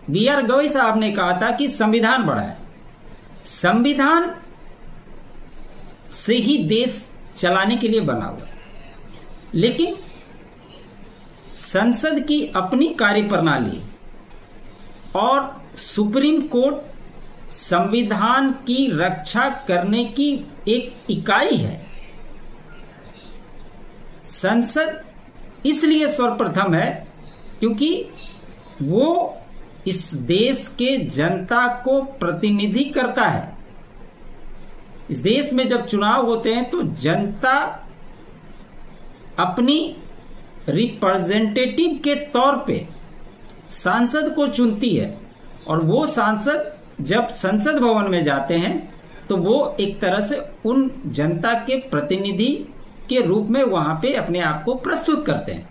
B.R. Gavai साहब ने कहा था कि संविधान बड़ा है, संविधान से ही देश चलाने के लिए बना हुआ, लेकिन संसद की अपनी कार्यप्रणाली और सुप्रीम कोर्ट संविधान की रक्षा करने की एक इकाई है। संसद इसलिए सर्वप्रथम है क्योंकि वो इस देश के जनता को प्रतिनिधि करता है। इस देश में जब चुनाव होते हैं तो जनता अपनी रिप्रेजेंटेटिव के तौर पे सांसद को चुनती है, और वो सांसद जब संसद भवन में जाते हैं तो वो एक तरह से उन जनता के प्रतिनिधि के रूप में वहां पे अपने आप को प्रस्तुत करते हैं।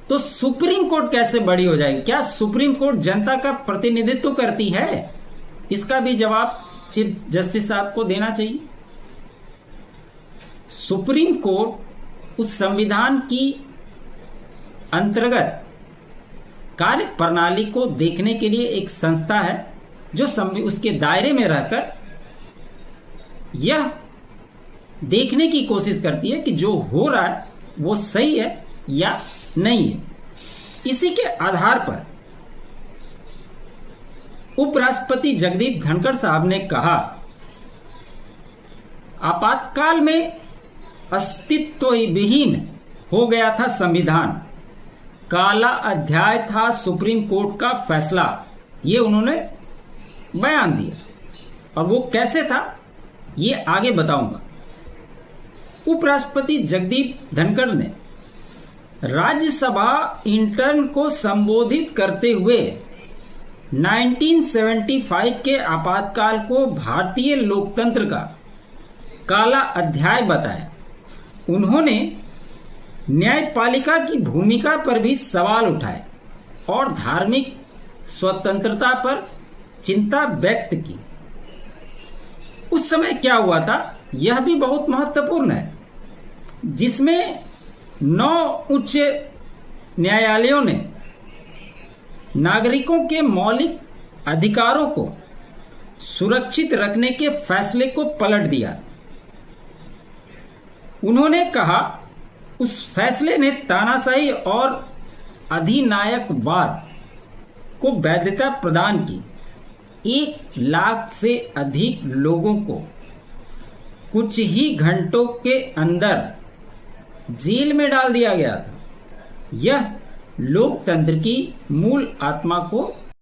तो सुप्रीम कोर्ट कैसे बड़ी हो जाएगी? क्या सुप्रीम कोर्ट जनता का प्रतिनिधित्व करती है? इसका भी जवाब चीफ जस्टिस साहब को देना चाहिए। सुप्रीम कोर्ट उस संविधान की अंतर्गत कार्य प्रणाली को देखने के लिए एक संस्था है जो उसके दायरे में रहकर यह देखने की कोशिश करती है कि जो हो रहा है वो सही है या नहीं है। इसी के आधार पर उपराष्ट्रपति जगदीप धनखड़ साहब ने कहा, आपातकाल में अस्तित्व विहीन हो गया था संविधान, काला अध्याय था सुप्रीम कोर्ट का फैसला। ये उन्होंने बयान दिया, और वो कैसे था ये आगे बताऊंगा। उपराष्ट्रपति जगदीप धनखड़ ने राज्यसभा इंटर्न को संबोधित करते हुए 1975 के आपातकाल को भारतीय लोकतंत्र का काला अध्याय बताया। उन्होंने न्यायपालिका की भूमिका पर भी सवाल उठाए और धार्मिक स्वतंत्रता पर चिंता व्यक्त की। उस समय क्या हुआ था यह भी बहुत महत्वपूर्ण है, जिसमें 9 उच्च न्यायालयों ने नागरिकों के मौलिक अधिकारों को सुरक्षित रखने के फैसले को पलट दिया। उन्होंने कहा उस फैसले ने तानाशाही और अधिनायकवाद को वैधता प्रदान की। 1 लाख से अधिक लोगों को कुछ ही घंटों के अंदर जेल में डाल दिया गया था। यह लोकतंत्र की मूल आत्मा को